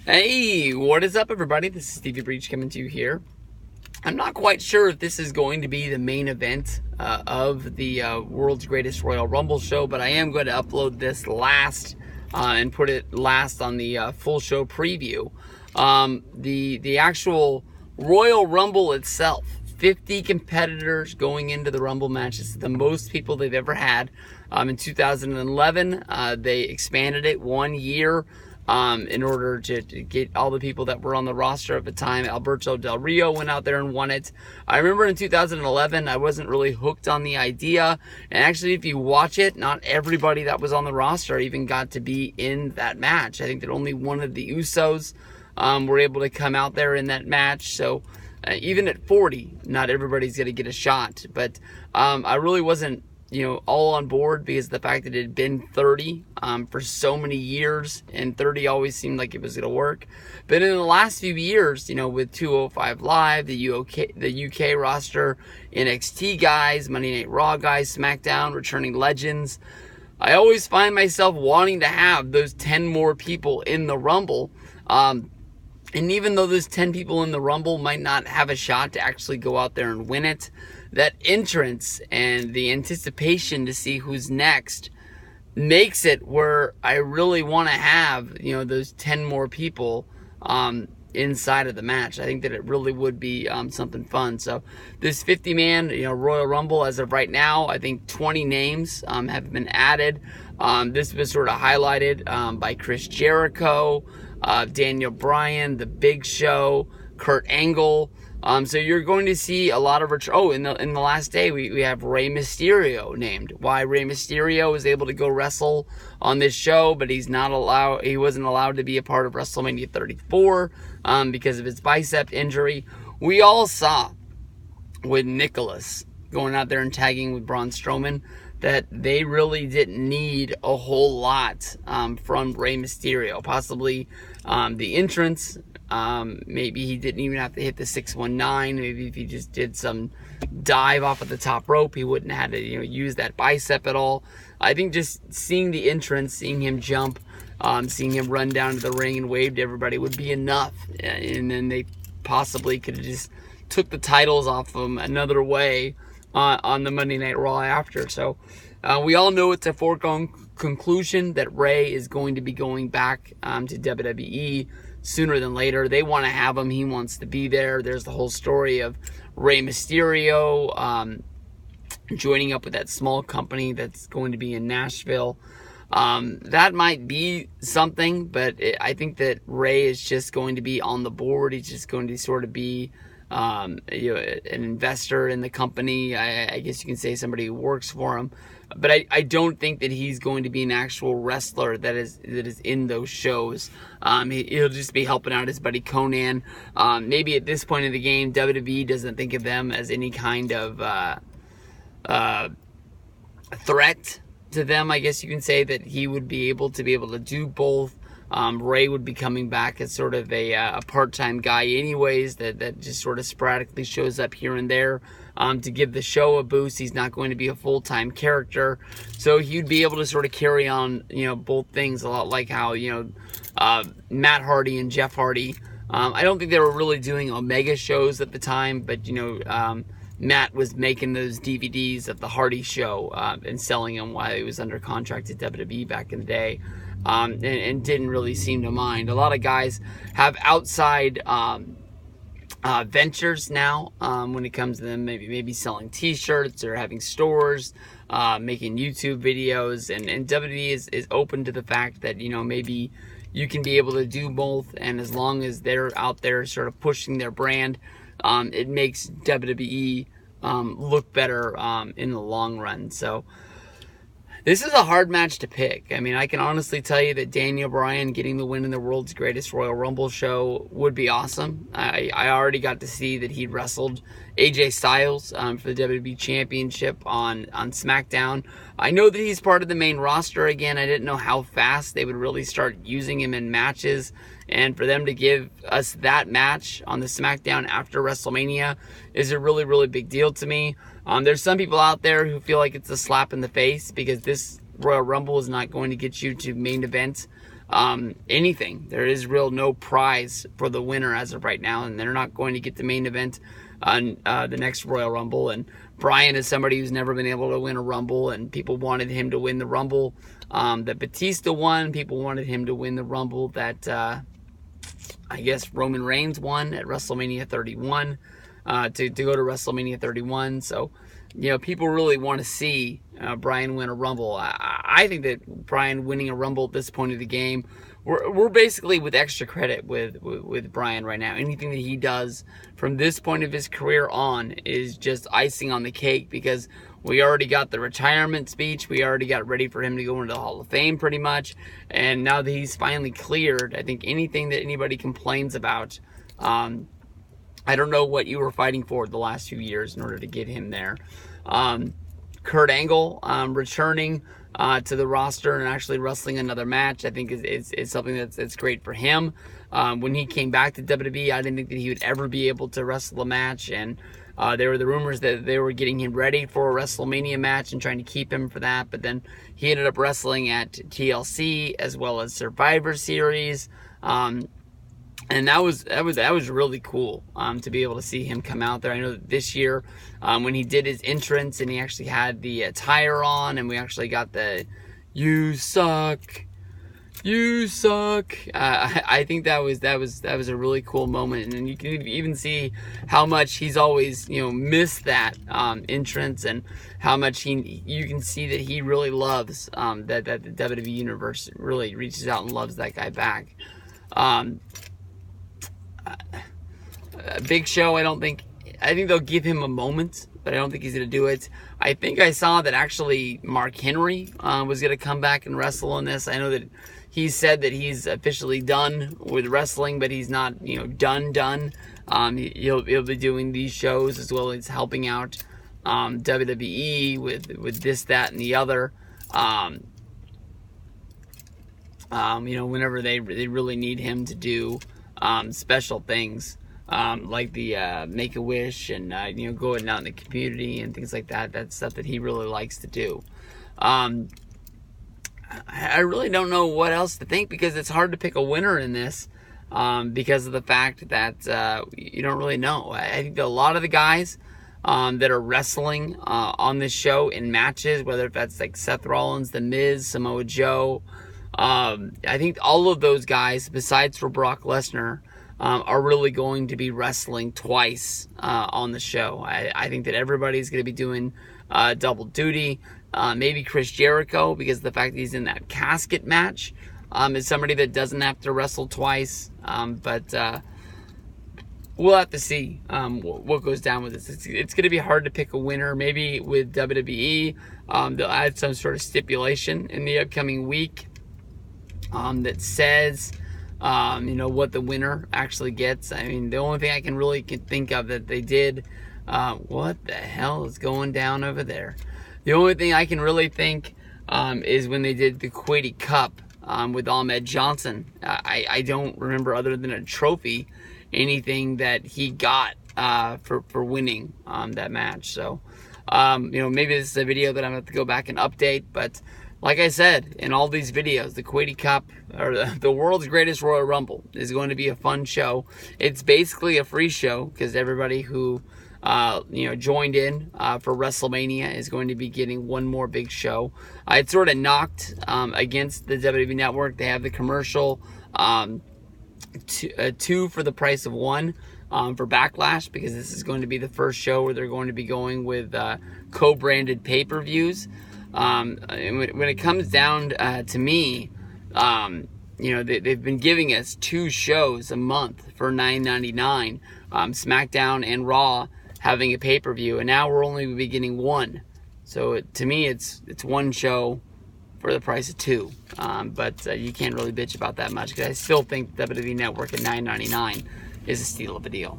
Hey, what is up, everybody? This is Stevie Breach coming to you here. I'm not quite sure if this is going to be the main event of the World's Greatest Royal Rumble show, but I am going to upload this last and put it last on the full show preview. The actual Royal Rumble itself, 50 competitors going into the Rumble match. It's the most people they've ever had. In 2011, they expanded it 1 year. In order to get all the people that were on the roster at the time. Alberto Del Rio went out there and won it. I remember in 2011, I wasn't really hooked on the idea. And actually, if you watch it, not everybody that was on the roster even got to be in that match. I think that only one of the Usos were able to come out there in that match. So even at 40, not everybody's going to get a shot. But I really wasn't all on board because of the fact that it had been 30 for so many years, and 30 always seemed like it was going to work. But in the last few years, with 205 Live, the UK roster, NXT guys, Monday Night Raw guys, SmackDown, returning legends, I always find myself wanting to have those 10 more people in the Rumble. And even though those 10 people in the Rumble might not have a shot to actually go out there and win it, that entrance and the anticipation to see who's next makes it where I really want to have, those 10 more people inside of the match. I think that it really would be something fun. So this 50-man, Royal Rumble, as of right now, I think 20 names have been added. This was sort of highlighted by Chris Jericho, Daniel Bryan, The Big Show, Kurt Angle. So you're going to see a lot of in the last day we have Rey Mysterio named. Why Rey Mysterio was able to go wrestle on this show, but he wasn't allowed to be a part of WrestleMania 34 because of his bicep injury. We all saw with Nicholas going out there and tagging with Braun Strowman that they really didn't need a whole lot from Rey Mysterio. Possibly the entrance. Maybe he didn't even have to hit the 619. Maybe if he just did some dive off of the top rope, he wouldn't have had to use that bicep at all. I think just seeing the entrance, seeing him jump, seeing him run down to the ring and wave to everybody would be enough. And then they possibly could have just took the titles off him another way on the Monday Night Raw after. So we all know it's a foregone conclusion that Rey is going to be going back to WWE sooner than later. They want to have him. He wants to be there. There's the whole story of Rey Mysterio joining up with that small company that's going to be in Nashville. That might be something, but I think that Rey is just going to be on the board. He's just going to sort of be an investor in the company. I guess you can say somebody who works for him. But I don't think that he's going to be an actual wrestler that is in those shows. He'll just be helping out his buddy Conan. Maybe at this point in the game, WWE doesn't think of them as any kind of threat to them. I guess you can say that he would be able to do both. Rey would be coming back as sort of a part-time guy anyways, that just sort of sporadically shows up here and there to give the show a boost. He's not going to be a full-time character, so he'd be able to sort of carry on both things, a lot like how Matt Hardy and Jeff Hardy. I don't think they were really doing Omega shows at the time, but Matt was making those DVDs of the Hardy show and selling them while he was under contract at WWE back in the day. And didn't really seem to mind. A lot of guys have outside ventures now when it comes to them, maybe selling T-shirts or having stores, making YouTube videos, and WWE is open to the fact that maybe you can be able to do both, and as long as they're out there sort of pushing their brand, it makes WWE look better in the long run. So this is a hard match to pick. I mean, I can honestly tell you that Daniel Bryan getting the win in the World's Greatest Royal Rumble show would be awesome. I already got to see that he'd wrestled AJ Styles for the WWE Championship on SmackDown. I know that he's part of the main roster again. I didn't know how fast they would really start using him in matches. And for them to give us that match on the SmackDown after WrestleMania is a really, really big deal to me. There's some people out there who feel like it's a slap in the face because this Royal Rumble is not going to get you to main event anything. There is no prize for the winner as of right now, and they're not going to get the main event on the next Royal Rumble. And Bryan is somebody who's never been able to win a Rumble, and people wanted him to win the Rumble that Batista won. People wanted him to win the Rumble that I guess Roman Reigns won at WrestleMania 31 to go to WrestleMania 31. So, people really want to see Bryan win a Rumble. I think that Bryan winning a Rumble at this point of the game, we're basically with extra credit with Bryan right now. Anything that he does from this point of his career on is just icing on the cake, because we already got the retirement speech. We already got ready for him to go into the Hall of Fame pretty much. And now that he's finally cleared, I think anything that anybody complains about, I don't know what you were fighting for the last few years in order to get him there. Kurt Angle returning to the roster and actually wrestling another match, I think is something that's great for him. When he came back to WWE, I didn't think that he would ever be able to wrestle a match, and there were the rumors that they were getting him ready for a WrestleMania match and trying to keep him for that, but then he ended up wrestling at TLC as well as Survivor Series. And that was really cool to be able to see him come out there. I know that this year, when he did his entrance and he actually had the attire on, and we actually got the "You suck, you suck." I think that was a really cool moment, and you can even see how much he's always missed that entrance, and how much you can see that he really loves that the WWE universe really reaches out and loves that guy back. Big Show, I think they'll give him a moment, but I don't think he's going to do it. I think I saw that actually Mark Henry was going to come back and wrestle in this. I know that he said that he's officially done with wrestling, but he's not, done. He'll be doing these shows as well as helping out WWE with this, that, and the other. Whenever they really need him to do special things, like the Make-A-Wish and going out in the community and things like that. That's stuff that he really likes to do. I really don't know what else to think, because it's hard to pick a winner in this, because of the fact that you don't really know. I think that a lot of the guys that are wrestling on this show in matches, whether that's like Seth Rollins, The Miz, Samoa Joe, I think all of those guys, besides for Brock Lesnar, are really going to be wrestling twice on the show. I think that everybody's going to be doing double duty. Maybe Chris Jericho, because of the fact that he's in that casket match, is somebody that doesn't have to wrestle twice. But we'll have to see what goes down with this. It's going to be hard to pick a winner. Maybe with WWE, they'll add some sort of stipulation in the upcoming week that says, what the winner actually gets. I mean, the only thing I can really think of that they did, what the hell is going down over there? The only thing I can really think is when they did the Kuwaiti Cup with Ahmed Johnson. I don't remember, other than a trophy, anything that he got for winning that match. So, maybe this is a video that I'm going to have to go back and update, but like I said, in all these videos, the Kuwaiti Cup, or the world's greatest Royal Rumble, is going to be a fun show. It's basically a free show, because everybody who joined in for WrestleMania is going to be getting one more big show. It's sort of knocked against the WWE Network. They have the commercial, two for the price of one for Backlash, because this is going to be the first show where they're going to be going with co-branded pay-per-views. When it comes down to me, they've been giving us 2 shows a month for $9.99. SmackDown and Raw having a pay-per-view, and now we're only be getting 1. So to me, it's 1 show for the price of 2. But you can't really bitch about that much, because I still think WWE Network at $9.99 is a steal of a deal.